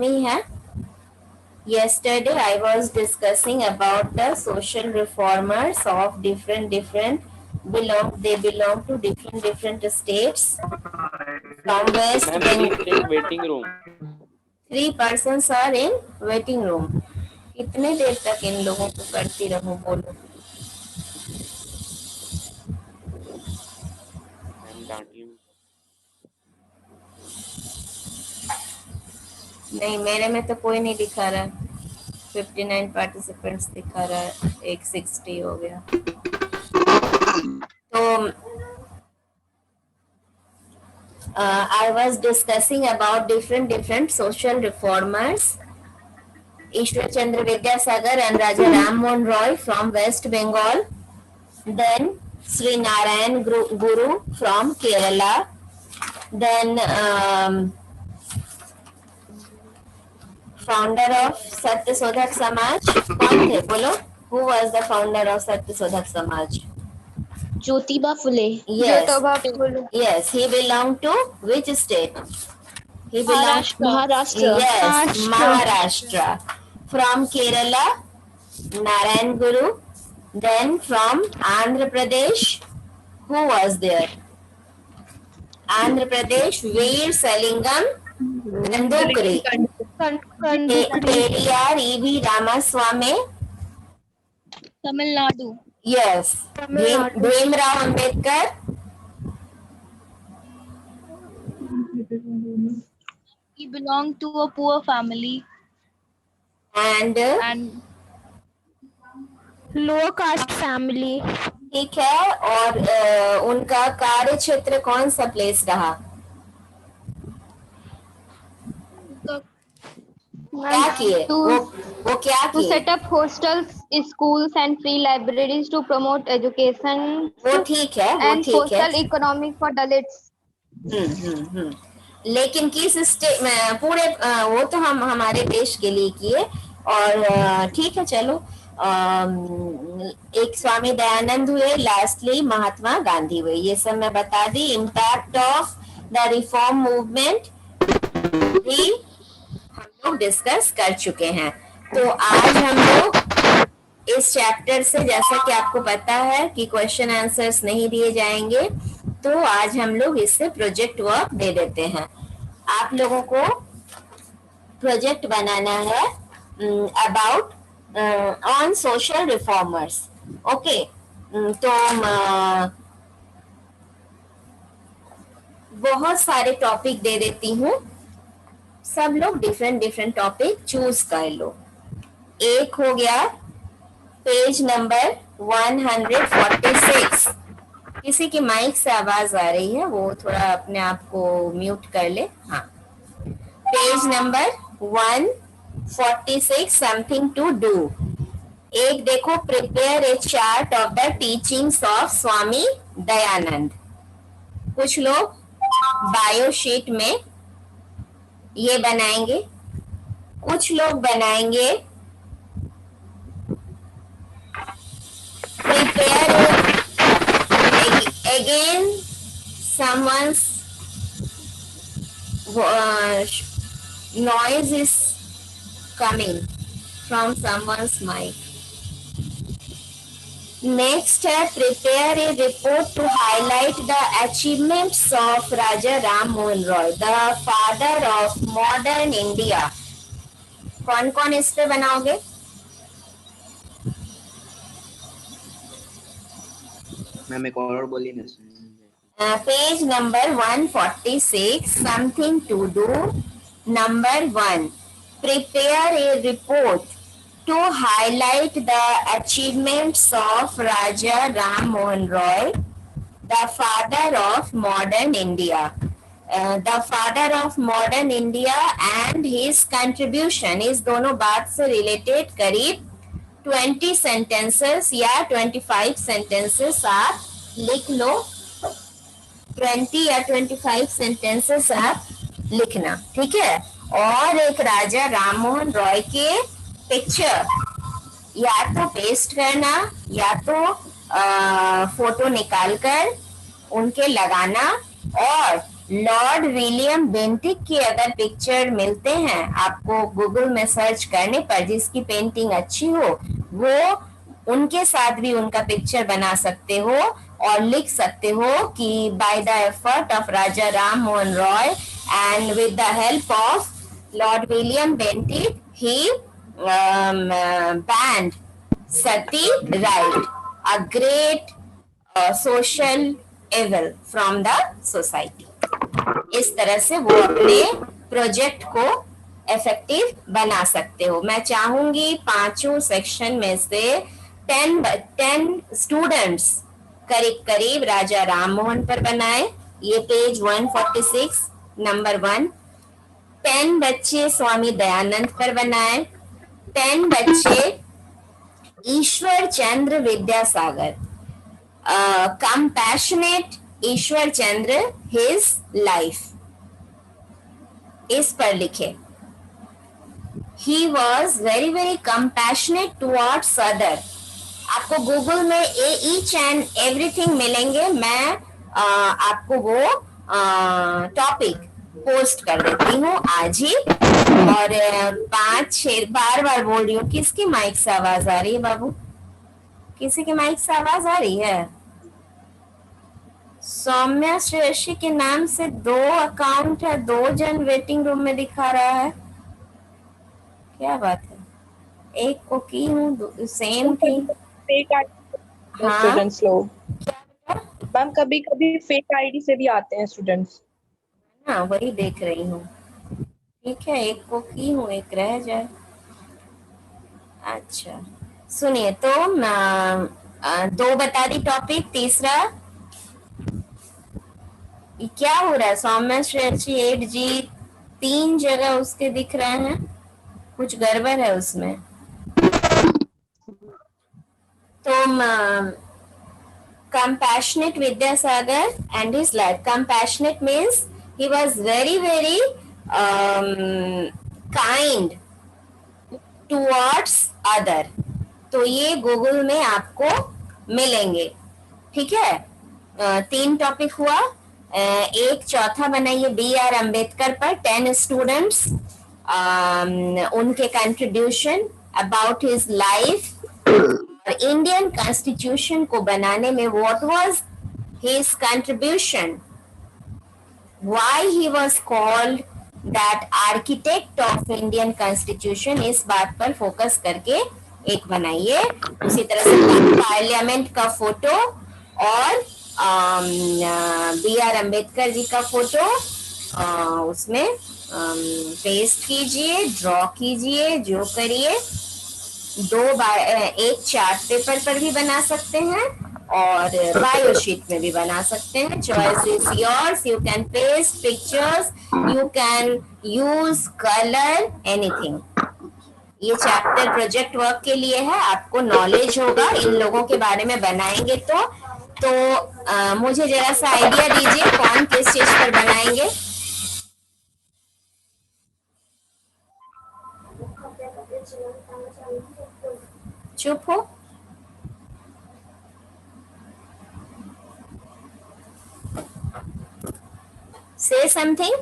me है. Yesterday I was discussing about the social reformers of different they belong to different states from West Ma'am, Bengal. he's in waiting room. 3 persons are in waiting room. कितने देर तक इन लोगों को करती रहूं बोलो. Ma'am, डांटिए. नहीं, मेरे में तो कोई नहीं दिखा रहा. 59 पार्टिसिपेंट्स दिखा रहा है. एक 60 हो गया. तो I was discussing about different social reformers. Ishwar Chandra Vidyasagar and Raja Ram Mohan Roy from West Bengal. Then Sri Narayan Guru from Kerala. Then founder of Satyasodhak Samaj. कौन थे बोलो? Who was the founder of Satyasodhak Samaj? Jyotiba Phule. Yes. Jyotiba Phule. Yes, he belonged to which state? He belongs Maharashtra. Yes, Maharashtra. From Kerala, Narayan Guru. Then from Andhra Pradesh, who was there? Andhra Pradesh, Veer Salingam Kandukri. Periyar E.V. Ramaswamy. Tamil Nadu. Yes. Bhimrao Ambedkar. He belonged to a poor family. And lower caste family. ठीक है. और उनका कार्य क्षेत्र कौन सा place रहा? क्या किए? वो क्या To किए? set up hostels, schools and free libraries to promote education वो ठीक है. वो and ठीक है. social economic for Dalits. लेकिन किस स्टेट में पूरे वो तो हम हमारे देश के लिए किए. और ठीक है, चलो. एक स्वामी दयानंद हुए. लास्टली महात्मा गांधी हुए. ये सब मैं बता दी. Impact of the reform movement भी हम लोग डिस्कस कर चुके हैं. तो आज हम लोग इस चैप्टर से, जैसा कि आपको पता है कि क्वेश्चन आंसर्स नहीं दिए जाएंगे, तो आज हम लोग इससे प्रोजेक्ट वर्क दे देते हैं. आप लोगों को प्रोजेक्ट बनाना है about on social reformers. Okay. तो बहुत सारे टॉपिक दे देती हूँ. सब लोग डिफरेंट टॉपिक चूज कर लो. एक हो गया पेज नंबर 146. किसी की माइक से आवाज आ रही है, वो थोड़ा अपने आप को म्यूट कर ले. हाँ. Page number 146, something to do. एक देखो, prepare a chart of the teachings of Swami Dayanand. कुछ लोग बायोशीट में ये बनाएंगे. कुछ लोग बनाएंगे prepare again someone's noise is coming from someone's mic. Next है prepare a report to highlight the achievements of Raja Ram Mohan Roy, the father of modern India. कौन कौन इस पे बनाओगे? मैम एक और बोलिए ना. Page number 146, something to do. Number 1, prepare a report to highlight the achievements of Raja Ram Mohan Roy, the father of modern India. The father of modern India and his contribution, इस दोनों बात से related करीब 20 sentences या 25 sentences आप लिख लो. 20 या 25 sentences आप लिखना. ठीक है. और एक राजा राम मोहन रॉय के पिक्चर या तो पेस्ट करना या तो फोटो निकाल कर उनके लगाना, और लॉर्ड विलियम बेंटिक की अगर पिक्चर मिलते हैं आपको गूगल में सर्च करने पर, जिसकी पेंटिंग अच्छी हो, वो उनके साथ भी उनका पिक्चर बना सकते हो और लिख सकते हो कि by the effort of Raja Ram Mohan Roy and with the help of Lord William Bentinck he banned sati right, a great social evil from the society. इस तरह से वो अपने प्रोजेक्ट को इफेक्टिव बना सकते हो। मैं चाहूंगी पांचों सेक्शन में से 10 स्टूडेंट्स करीब करीब राजा राम मोहन पर बनाए। ये पेज 146 नंबर 1। 10 बच्चे स्वामी दयानंद पर बनाए। 10 बच्चे ईश्वर Chandra Vidyasagar, compassionate Ishwar Chandra his life, इस पर लिखे। He was very very compassionate towards other। आपको गूगल में each and everything मिलेंगे। मैं आपको वो टॉपिक पोस्ट कर देती हूँ आज ही। और 5-6 बार बोल रही हूँ। किसकी माइक से आवाज आ रही है बाबू? किसी की माइक से आवाज आ रही है? सौम्या श्रेयसी के नाम से 2 अकाउंट है, 2 जन वेटिंग रूम में दिखा रहा है। क्या बात है? एक को की हूँ, सेम थी। हाँ स्टूडेंट्स लोग मैम कभी कभी फेक आईडी से भी आते हैं स्टूडेंट्स। हाँ, वही देख रही हूँ। ठीक है, एक को की हूँ, एक रह जाए। अच्छा सुनिए, तो 2 बता दी टॉपिक। तीसरा ये क्या हो रहा है? सौम्या श्रेयसी 8G 3 जगह उसके दिख रहे हैं, कुछ गड़बड़ है उसमें। तो compassionate Vidyasagar and his life. Compassionate means he was very very kind towards other। तो ये गूगल में आपको मिलेंगे। ठीक है, 3 टॉपिक हुआ। एक चौथा बनाइए BR अम्बेडकर पर। 10 स्टूडेंट्स, उनके contribution about his life. Indian constitution को बनाने में what was his contribution, why he was called that architect of Indian constitution, इस बात पर फोकस करके एक बनाइए। उसी तरह से पार्लियामेंट का फोटो और BR अम्बेडकर जी का फोटो उसमें पेस्ट कीजिए, ड्रॉ कीजिए, जो करिए। 1 चार्ट पेपर पर भी बना सकते हैं और बायो शीट में भी बना सकते हैं। Choice is yours. You can paste pictures, you can use colour, anything. ये चैप्टर प्रोजेक्ट वर्क के लिए है, आपको नॉलेज होगा इन लोगों के बारे में बनाएंगे तो मुझे जरा सा आइडिया दीजिए कौन किस चीज पर बनाएंगे। चुप हो। Say something.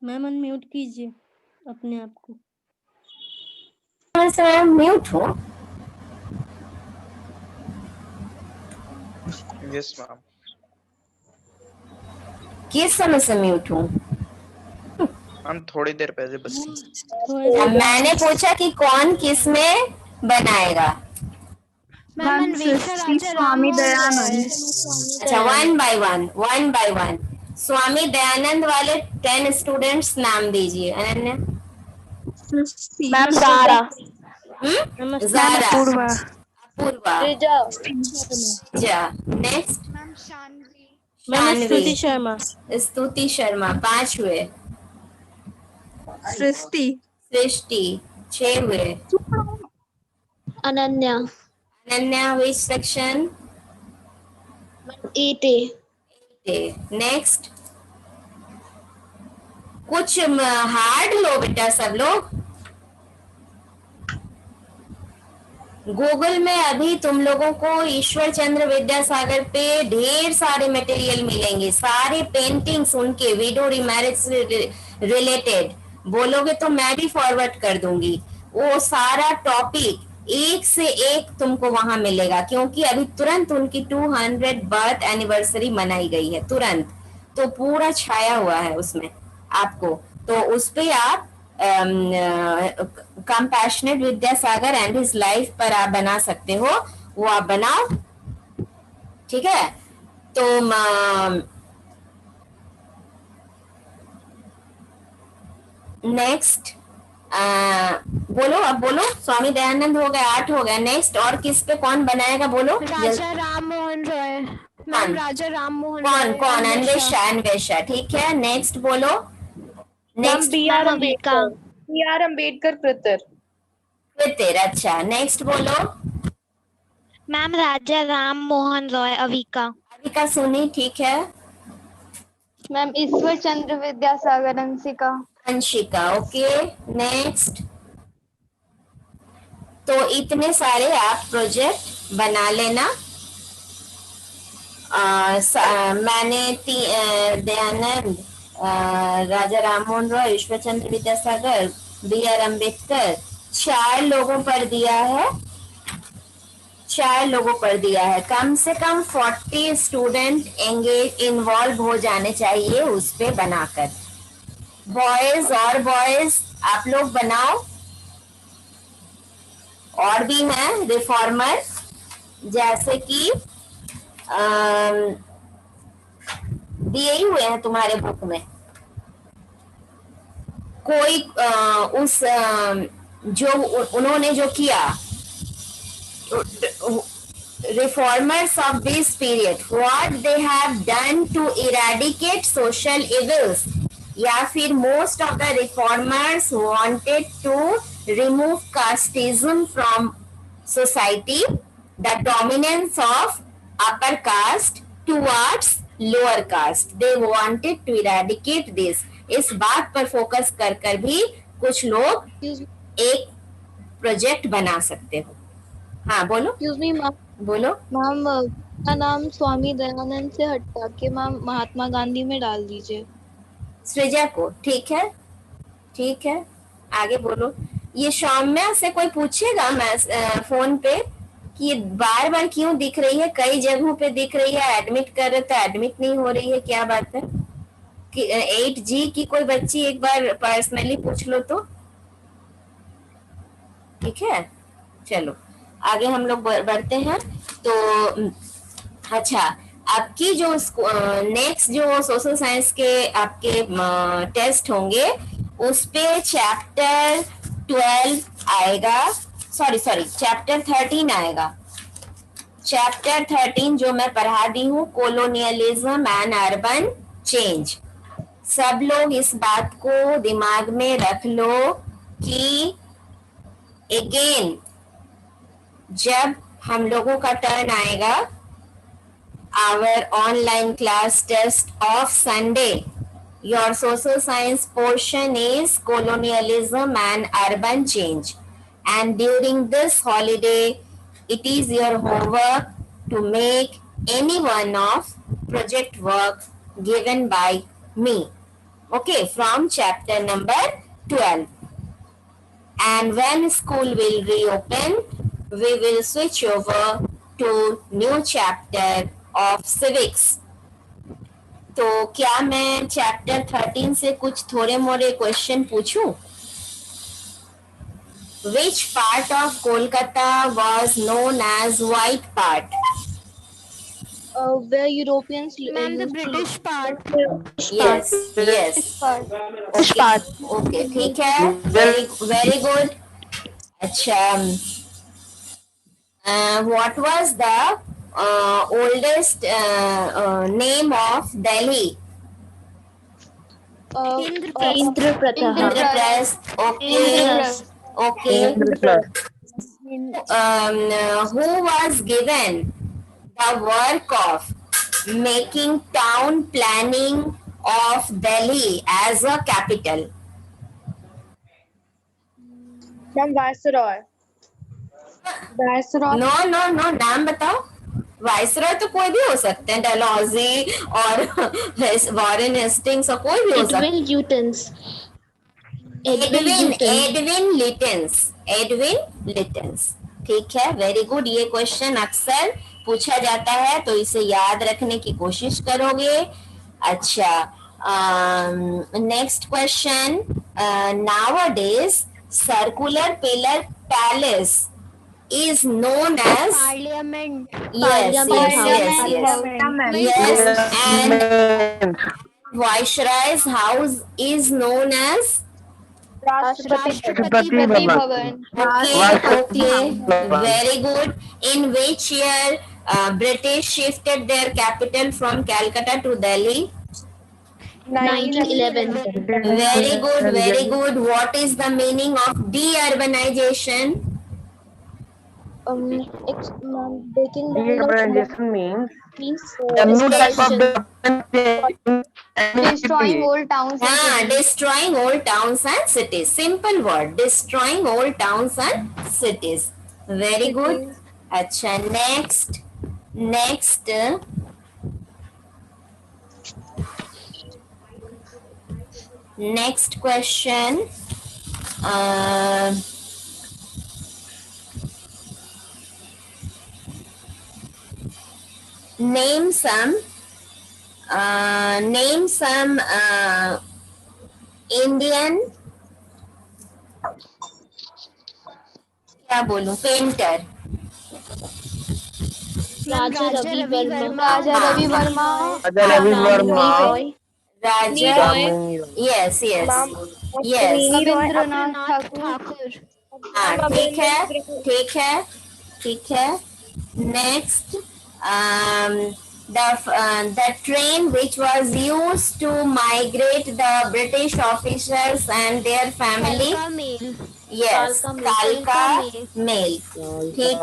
मैम अनम्यूट कीजिए अपने आप को। म्यूट हो। Yes ma'am. किस समय से म्यूट हूँ? मैम थोड़ी देर पहले बस। मैंने पूछा कि कौन किस में बनाएगा। मैम स्वामी दयानंद। अच्छा, 1 by 1 स्वामी दयानंद वाले 10 स्टूडेंट्स नाम दीजिए। अनन्या। मैम जारा। जारा, पूर्वा, पूर्वा, नेक्स्ट स्तुति शर्मा। स्तुति शर्मा। 5 हुए। सृष्टि, सृष्टि, 6 हुए. Ananya. Ananya, which section? 8A. Okay. Next. कुछ हार्ड लो बेटा सब लोग. गूगल में अभी तुम लोगों को ईश्वर चंद्र विद्यासागर पे ढेर सारे मटेरियल मिलेंगे. सारे पेंटिंग्स उनके वीडियो रिमैरिज से रिलेटेड बोलोगे तो मैं भी फॉरवर्ड कर दूंगी. वो सारा टॉपिक एक से एक तुमको वहां मिलेगा, क्योंकि अभी तुरंत उनकी 200 बर्थ एनिवर्सरी मनाई गई है तुरंत. तो पूरा छाया हुआ है उसमें आपको. तो उस पे आप compassionate Vidyasagar and his life पर आप बना सकते हो. वो आप बनाओ. ठीक है. तो नेक्स्ट बोलो. अब बोलो. स्वामी दयानंद हो गया, 8 हो गया. नेक्स्ट और किस पे कौन बनाएगा बोलो. राजा राम मोहन रॉय. मैम राजा राम मोहन कौन रॉय. कौन? अन्वेषा. अन्वेषा ठीक है. नेक्स्ट बोलो. नेक्स्ट बी आर अम्बेडकर कृतर. कृतिर. अच्छा. नेक्स्ट बोलो. मैम राजा राम मोहन रॉय. अविका. अविका सुनी. ठीक है. Ma'am Ishwar Chandra Vidyasagar. Anshika. Anshika. Okay. Next. तो इतने सारे आप प्रोजेक्ट बना लेना. मैंने दयानंद, राजा राममोहन रॉय, ईश्वर चंद्र विद्यासागर, बी आर अम्बेडकर 4 लोगों पर दिया है. 4 लोगों पर दिया है. कम से कम 40 स्टूडेंट एंगेज इन्वॉल्व हो जाने चाहिए उस पे बनाकर. बॉयज और बॉयज आप लोग बनाओ. और भी हैं रिफॉर्मर, जैसे कि दिए ही हुए हैं तुम्हारे बुक में. कोई उस जो उन्होंने जो किया, reformers of this period, what they have done to eradicate social evils, या फिर most of the reformers wanted to remove casteism from society, the dominance of upper caste towards lower caste. They wanted to eradicate this. इस बात पर focus कर कर भी कुछ लोग एक प्रोजेक्ट बना सकते हो. हाँ बोलो. Excuse me ma'am. बोलो. मैम का नाम स्वामी दयानंद से हटा के मैम महात्मा गांधी में डाल दीजिए. सृजा को. ठीक है. ठीक है. आगे बोलो. ये सौम्या से कोई पूछेगा मैं फोन पे कि बार बार क्यों दिख रही है. कई जगहों पे दिख रही है. एडमिट कर रहे तो एडमिट नहीं हो रही है. क्या बात है. 8G की कोई बच्ची एक बार पर्सनली पूछ लो तो. ठीक है. चलो आगे हम लोग बढ़ते हैं. तो अच्छा, आपकी जो नेक्स्ट जो सोशल साइंस के आपके टेस्ट होंगे उस पे चैप्टर 12 आएगा. सॉरी चैप्टर 13 आएगा. चैप्टर 13 जो मैं पढ़ा दी हूँ, कोलोनियलिज्म एंड अर्बन चेंज. सब लोग इस बात को दिमाग में रख लो कि अगेन जब हम लोगों का टर्न आएगा, our online class test of Sunday, your social science portion is colonialism and urban change, and during this holiday it is your homework to make any one of project work given by me, okay, from chapter number 12. And when school will reopen, we will switch over to new chapter of civics. तो क्या मैं chapter 13 से कुछ थोड़े मोरे question पूछूं? Which part of Kolkata was known as white part? Where Europeans ma'am the British part. Yes. Okay, ठीक है. Very good. अच्छा, what was the oldest name of Delhi? Indraprastha. Indraprasth. Okay. Okay. Who was given the work of making town planning of Delhi as a capital? Ma'am viceroy no no no, नाम बताओ. Viceroy तो कोई भी हो सकते हैं, डलहौजी और वॉरेन हेस्टिंग्स और कोई भी हो सकता है. एडविन लिटन्स. ठीक है, वेरी गुड. ये क्वेश्चन अक्सर पूछा जाता है तो इसे याद रखने की कोशिश करोगे. अच्छा, next question. Nowadays circular pillar palace is known as Parliament. yes, and Viceroy's house is known as Rashtrapati Bhavan okay, very good. In which year British shifted their capital from Calcutta to Delhi? 1911 Very good, very good. What is the meaning of de-urbanization? Breaking Urbanization means means the new type of development Destroying old towns. Destroying old towns and cities. Simple word. Destroying old towns and cities. Very good. Acha, next. Next question. Name some Indian, क्या बोलूं, painter. Raja Ravi Varma Raja Ravi Verma. Raja Ravi Verma, Raja. yes Rabindranath Tagore. हाँ, ठीक है. Next, the train which was used to migrate the British officers and their family. Kalka Mail. Yes, Kalka Mail. ठीक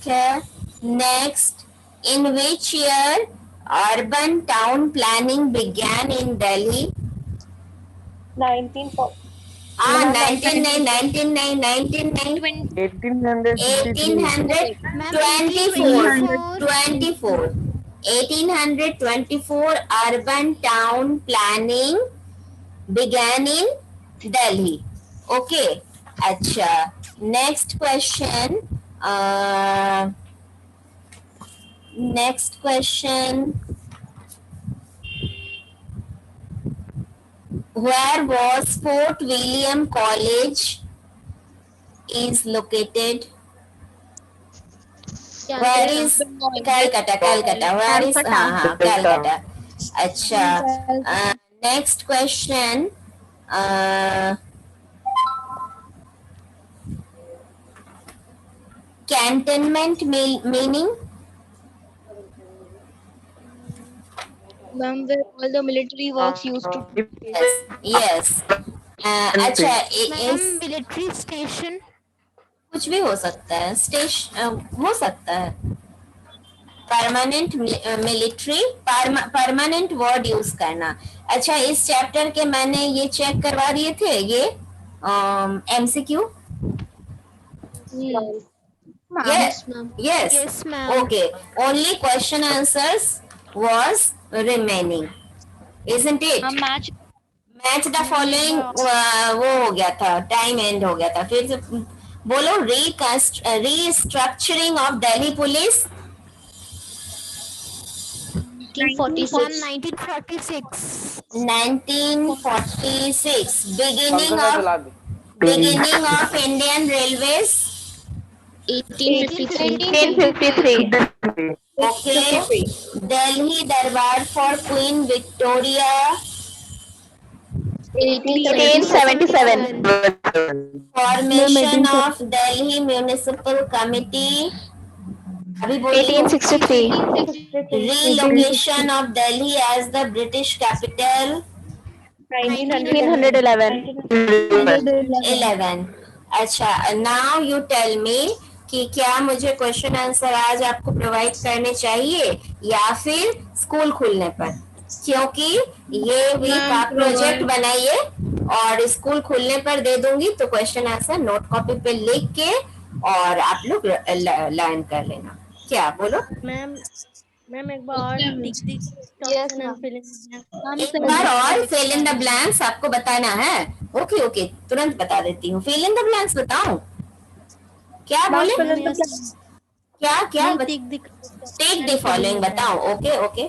है. Next, in which year urban town planning began in Delhi? 1940 1824 urban town planning began in Delhi. Okay. अच्छा, next question. Where was Fort William College is located? Where is Calcutta? Where is Calcutta? Acha. Next question. Cantonment meaning? Ma'am, where all the military works used to Yes. अच्छा, Ma'am, military station. कुछ भी हो सकता है. Station हो सकता है. Permanent military, permanent word use करना. अच्छा, इस चैप्टर के मैंने ये चेक करवा दिए थे, ये MCQ. Yes, ma'am. Yes. Yes, ma'am. Okay. Only question answers was remaining, isn't it? Match match the following वो हो गया था, टाइम एंड हो गया था. फिर से बोलो. Restructuring of Delhi police 1946. Beginning of Indian Railways 1853 Okay. Delhi Darbar for Queen Victoria 1877 Formation of Delhi Municipal Committee 1863 Relocation of Delhi as the British capital 1911 11 अच्छा, नाउ यू टेल मी कि क्या मुझे क्वेश्चन आंसर आज आपको provide करने चाहिए या फिर स्कूल खुलने पर, क्योंकि ये वीक आप प्रोजेक्ट बनाइए और स्कूल खुलने पर दे दूंगी तो क्वेश्चन आंसर नोट कॉपी पे लिख के और आप लोग लर्न कर लेना। क्या बोलो? मैम एक बार और Yes, ma'am. एक बार और फिल इन द ब्लैंक्स आपको बताना है। ओके ओके, तुरंत बता देती हूँ। फिल इन द ब्लैंक्स बताऊं? क्या बोले? क्या टेक द फॉलोइंग बताओ। ओके ओके,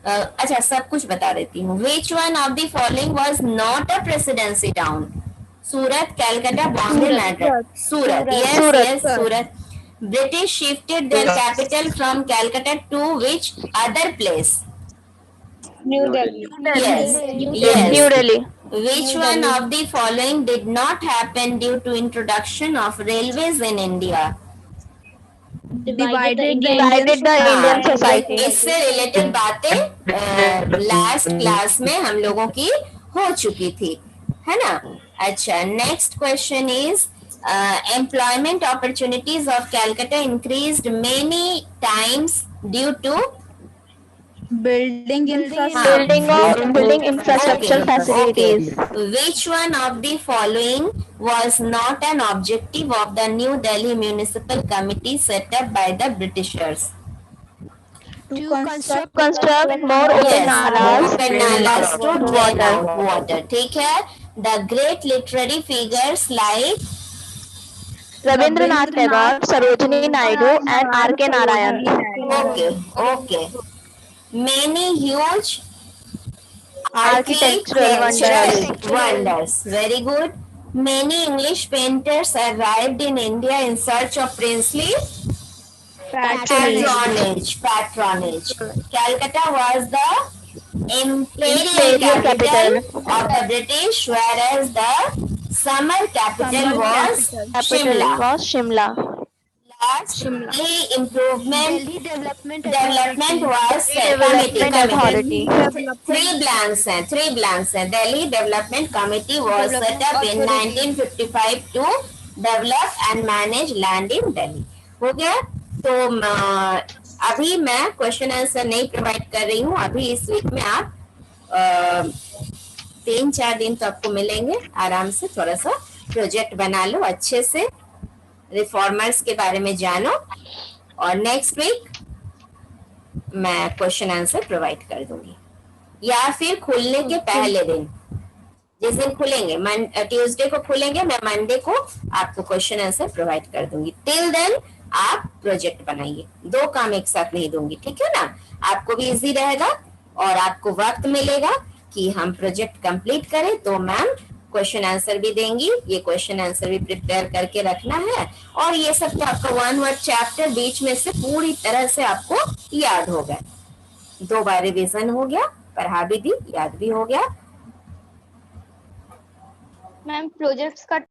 अच्छा सब कुछ बता देती हूँ। Which one of the following was not a presidency town? Surat, Calcutta, Bombay, Madrid. Surat, yes yes, Surat. British shifted their capital from Calcutta to which other place? New Delhi. Yes, yes. New Delhi. Which one of the following did not happen due to introduction of railways in India? Divided the Indian society. इससे related बातें last class में हम लोगों की हो चुकी थी, है ना? अच्छा, next question is employment opportunities of Calcutta increased many times due to Building infrastructure facilities. Okay. Which one of the following was not an objective of the New Delhi Municipal Committee set up by the Britishers? To construct more open nalas open nalas to drain out water. ठीक है? The great literary figures like Rabindranath Tagore, Sarojini Naidu, and R.K. Narayan. Okay. Many huge Architectural wonders. Very good. Many English painters arrived in India in search of princely patronage. Calcutta was the imperial capital of the British, whereas the summer capital was Shimla. Lastly, improvement development was Development Authority. Three blanks हैं. Delhi Development Committee was set up in 1955 to develop and manage land in Delhi. हो गया? तो अभी मैं question answer नहीं provide कर रही हूँ। अभी इस वीक में आप 3-4 दिन तो आपको मिलेंगे, आराम से थोड़ा सा प्रोजेक्ट बना लो, अच्छे से रिफॉर्मर्स के बारे में जानो, और नेक्स्ट वीक मैं क्वेश्चन आंसर प्रोवाइड कर दूंगी, या फिर खुलने के पहले दिन, जिस दिन खुलेंगे, ट्यूसडे को खुलेंगे, मैं मंडे को आपको क्वेश्चन आंसर प्रोवाइड कर दूंगी। टिल देन आप प्रोजेक्ट बनाइए, 2 काम एक साथ नहीं दूंगी, ठीक है ना? आपको भी इजी रहेगा और आपको वक्त मिलेगा कि हम प्रोजेक्ट कंप्लीट करें, तो मैम क्वेश्चन आंसर भी देंगी, ये क्वेश्चन आंसर भी प्रिपेयर करके रखना है, और ये सब तो आपका 1 वर्ड चैप्टर बीच में से पूरी तरह से आपको याद हो गया, 2 बार रिवीजन हो गया, पढ़ा भी दी, याद भी हो गया। मैम प्रोजेक्ट्स का